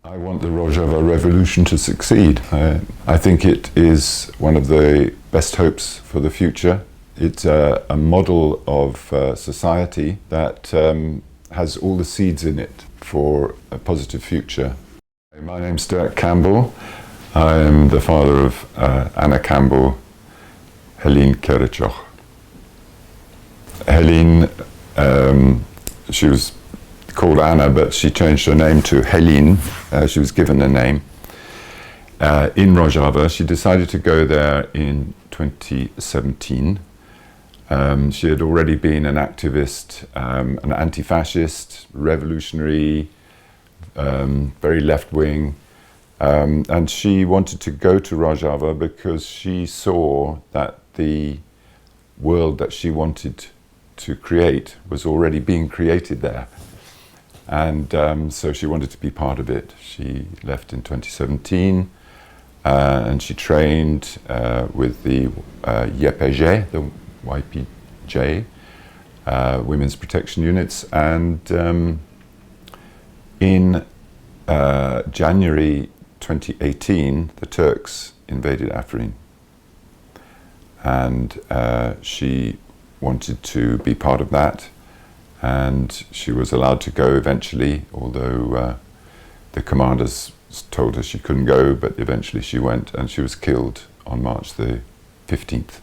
I want the Rojava revolution to succeed. I think it is one of the best hopes for the future. It's a model of society that has all the seeds in it for a positive future. My name's Dirk Campbell. I am the father of Anna Campbell, Hêlîn Qereçox. Hêlîn, she was called Anna, but she changed her name to Hêlîn. She was given a name in Rojava. She decided to go there in 2017. She had already been an activist, an anti-fascist, revolutionary, very left-wing, and she wanted to go to Rojava because she saw that the world that she wanted to create was already being created there. And so she wanted to be part of it. She left in 2017 and she trained with the YPG, the YPG, Women's Protection Units, and in January 2018 the Turks invaded Afrin, and she wanted to be part of that. And she was allowed to go eventually, although the commanders told her she couldn't go, but eventually she went, and she was killed on March the 15th.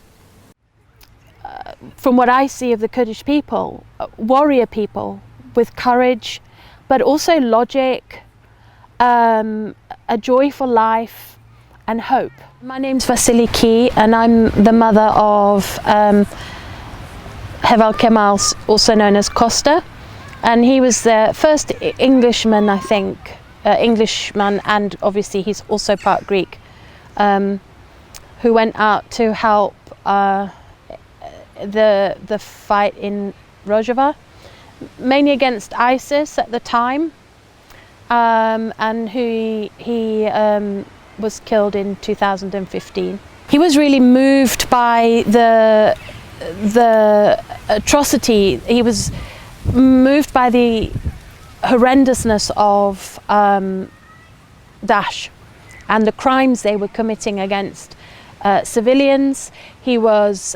From what I see of the Kurdish people, warrior people with courage, but also logic, a joyful life and hope. My name's Vasiliki, and I'm the mother of Hêlîn Qereçox, also known as Kosta, and he was the first Englishman, I think, Englishman, and obviously he's also part Greek, who went out to help the fight in Rojava, mainly against ISIS at the time, and he was killed in 2015. He was really moved by the atrocity. He was moved by the horrendousness of Daesh and the crimes they were committing against civilians. He was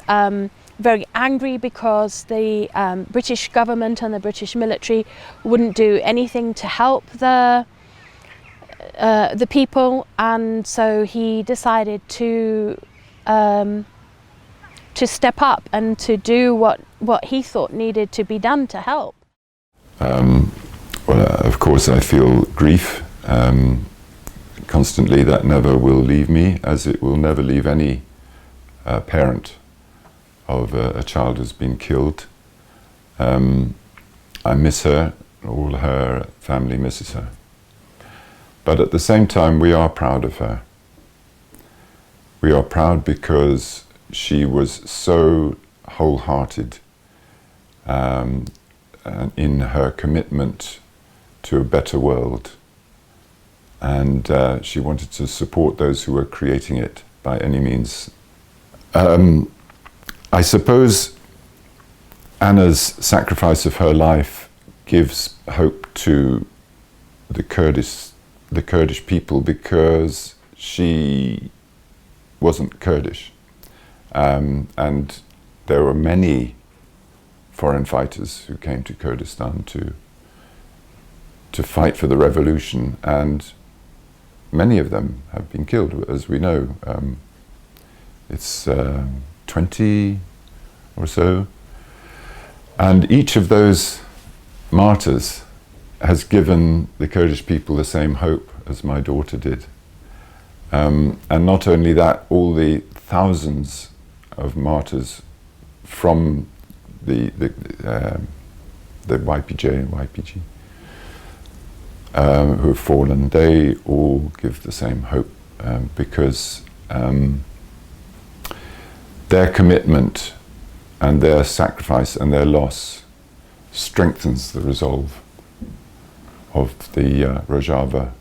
very angry because the British government and the British military wouldn't do anything to help the people, and so he decided to step up and to do what he thought needed to be done to help. Well, of course I feel grief constantly. That never will leave me, as it will never leave any parent of a child who's been killed. I miss her, all her family misses her. But at the same time, we are proud of her. We are proud because she was so wholehearted in her commitment to a better world, and she wanted to support those who were creating it by any means. I suppose Anna's sacrifice of her life gives hope to the Kurdish people, because she wasn't Kurdish. And there were many foreign fighters who came to Kurdistan to fight for the revolution, and many of them have been killed, as we know. It's 20 or so, and each of those martyrs has given the Kurdish people the same hope as my daughter did. And not only that, all the thousands of martyrs from the YPJ and YPG who have fallen. They all give the same hope because their commitment and their sacrifice and their loss strengthens the resolve of the Rojava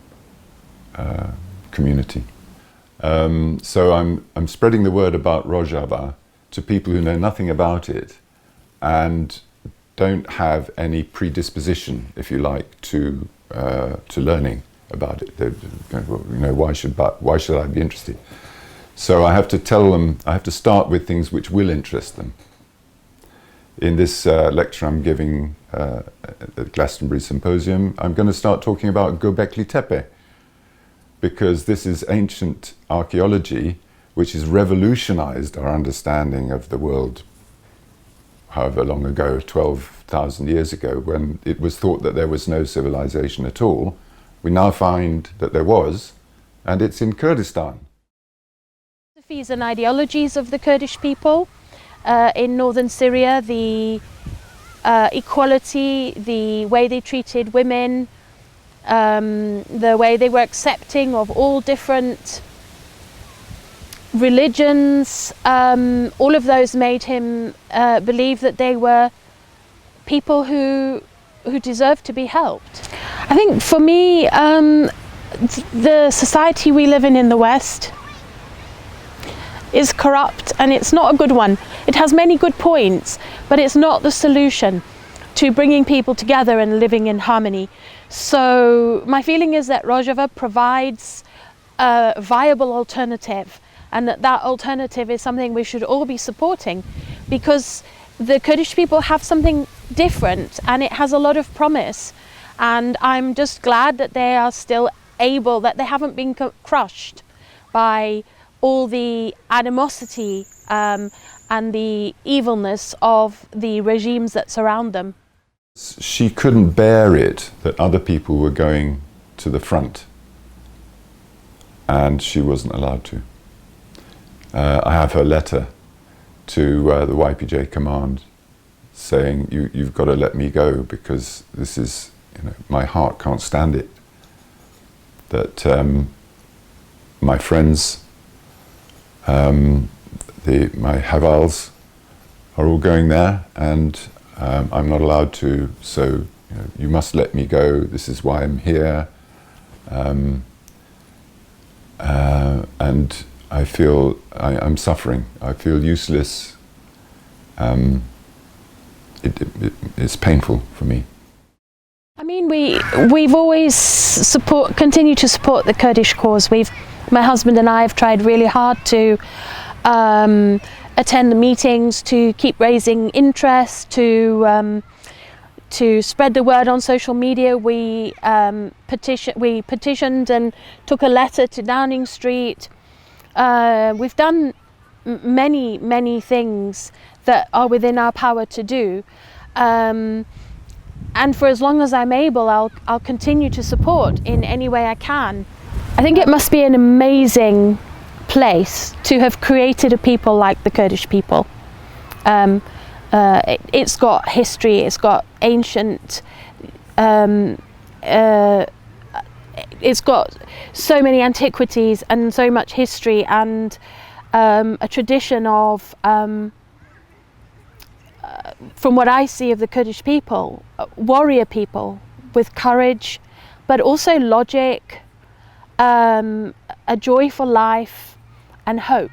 community. So I'm spreading the word about Rojava to people who know nothing about it and don't have any predisposition, if you like, to learning about it. They're going, well, you know, why should I be interested? So I have to tell them, I have to start with things which will interest them. In this lecture I'm giving at the Glastonbury Symposium, I'm going to start talking about Göbekli Tepe, because this is ancient archaeology which has revolutionized our understanding of the world however long ago, 12,000 years ago, when it was thought that there was no civilization at all. We now find that there was, and it's in Kurdistan. Philosophies and ideologies of the Kurdish people in northern Syria, the equality, the way they treated women, the way they were accepting of all different religions, all of those made him believe that they were people who deserved to be helped. I think for me, the society we live in the West is corrupt, and it's not a good one. It has many good points, but it's not the solution to bringing people together and living in harmony. So my feeling is that Rojava provides a viable alternative, and that alternative is something we should all be supporting, because the Kurdish people have something different and it has a lot of promise, and I'm just glad that they are still able, that they haven't been crushed by all the animosity and the evilness of the regimes that surround them. She couldn't bear it that other people were going to the front and she wasn't allowed to. I have her letter to the YPJ command saying, you've got to let me go, because this is, you know, my heart can't stand it. That my friends, my havals are all going there, and I'm not allowed to, so you know, you must let me go, this is why I'm here. And I feel I'm suffering, I feel useless. It's painful for me. I mean, we've always continued to support the Kurdish cause. My husband and I have tried really hard to attend the meetings, to keep raising interest, to spread the word on social media. We petitioned and took a letter to Downing Street. We've done many things that are within our power to do. And for as long as I'm able, I'll continue to support in any way I can. I think it must be an amazing place to have created a people like the Kurdish people. It's got history, it's got ancient, it's got so many antiquities and so much history, and a tradition of, from what I see of the Kurdish people, warrior people with courage, but also logic, a joyful life and hope.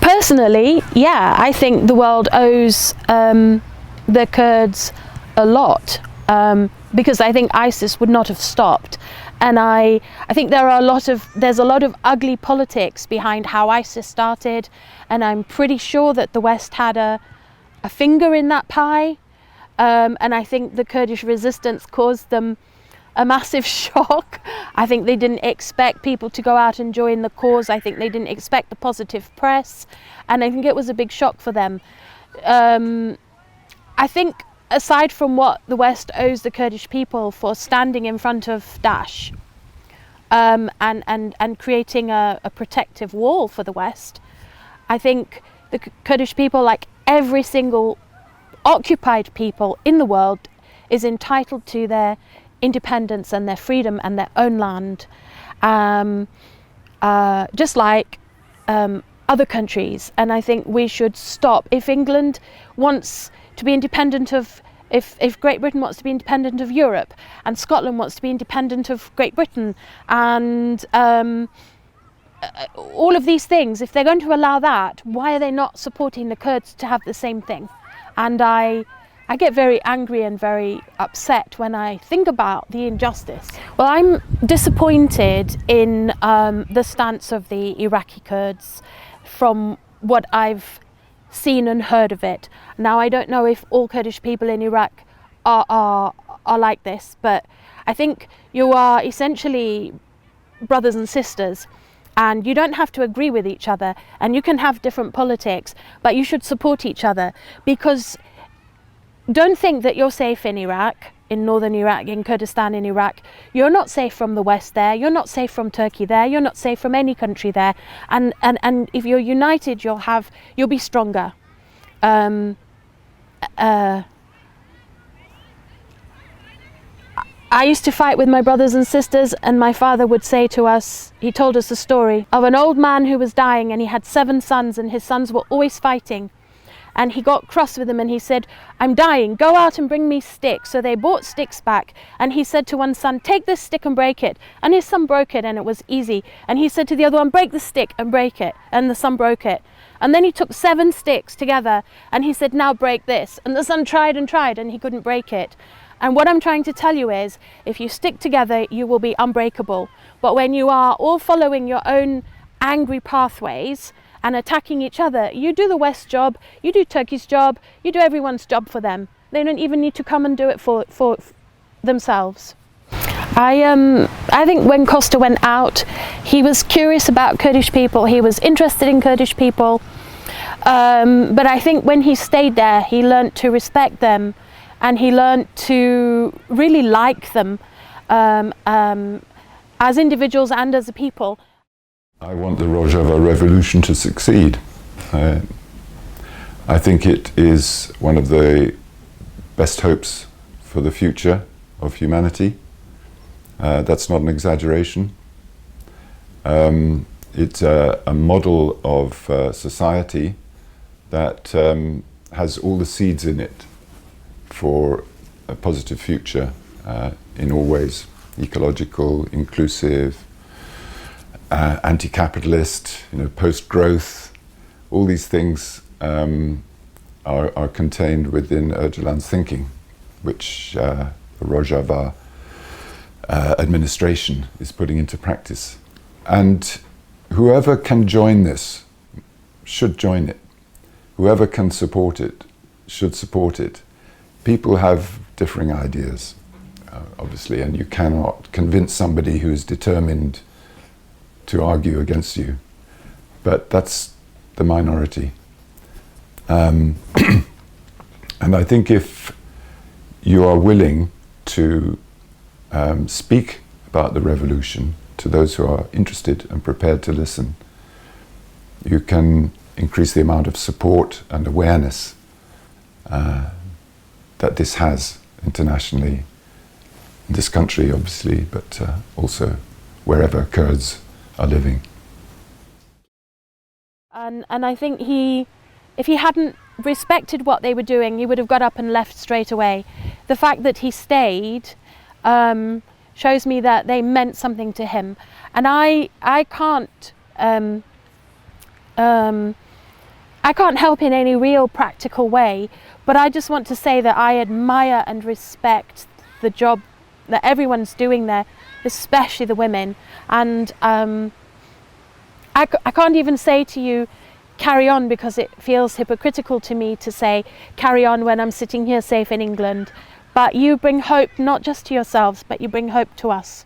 Personally, yeah, I think the world owes the Kurds a lot, because I think ISIS would not have stopped. And I think there's a lot of ugly politics behind how ISIS started, and I'm pretty sure that the West had a finger in that pie, and I think the Kurdish resistance caused them a massive shock. I think they didn't expect people to go out and join the cause. I think they didn't expect the positive press, and I think it was a big shock for them. I think aside from what the West owes the Kurdish people for standing in front of Daesh and creating a protective wall for the West, I think the Kurdish people, like every single occupied people in the world, is entitled to their independence and their freedom and their own land, just like other countries. And I think we should stop. If England wants to be independent of, if Great Britain wants to be independent of Europe, and Scotland wants to be independent of Great Britain, and all of these things, if they're going to allow that, why are they not supporting the Kurds to have the same thing? And I get very angry and very upset when I think about the injustice. Well, I'm disappointed in the stance of the Iraqi Kurds from what I've seen and heard of it. Now, I don't know if all Kurdish people in Iraq are like this, but I think you are essentially brothers and sisters, and you don't have to agree with each other, and you can have different politics, but you should support each other. Because don't think that you're safe in Iraq, in northern Iraq, in Kurdistan in Iraq. You're not safe from the West there, you're not safe from Turkey there, you're not safe from any country there. And if you're united, you'll be stronger. I used to fight with my brothers and sisters, and my father would say to us, he told us a story of an old man who was dying, and he had 7 sons, and his sons were always fighting. And he got cross with them, and he said, "I'm dying, go out and bring me sticks." So they brought sticks back, and he said to one son, "Take this stick and break it." And his son broke it, and it was easy. And he said to the other one, "Break the stick and break it." And the son broke it. And then he took 7 sticks together, and he said, "Now break this." And the son tried and tried, and he couldn't break it. And what I'm trying to tell you is, if you stick together, you will be unbreakable. But when you are all following your own angry pathways and attacking each other, you do the West job, you do Turkey's job, you do everyone's job for them. They don't even need to come and do it for themselves. I think when Kosta went out, he was curious about Kurdish people, he was interested in Kurdish people, but I think when he stayed there, he learned to respect them, and he learned to really like them as individuals and as a people. I want the Rojava revolution to succeed. I think it is one of the best hopes for the future of humanity. That's not an exaggeration. It's a model of society that has all the seeds in it for a positive future in all ways: ecological, inclusive, anti-capitalist, post-growth. All these things are contained within Öcalan's thinking, which the Rojava administration is putting into practice. And whoever can join this should join it. Whoever can support it should support it. People have differing ideas, obviously, and you cannot convince somebody who is determined to argue against you. But that's the minority. And I think if you are willing to speak about the revolution to those who are interested and prepared to listen, you can increase the amount of support and awareness that this has internationally, in this country obviously, but also wherever Kurds are living. And I think if he hadn't respected what they were doing, he would have got up and left straight away. The fact that he stayed shows me that they meant something to him. And I can't help in any real practical way, but I just want to say that I admire and respect the job that everyone's doing there, especially the women. And I can't even say to you, carry on, because it feels hypocritical to me to say carry on when I'm sitting here safe in England. But you bring hope not just to yourselves, but you bring hope to us.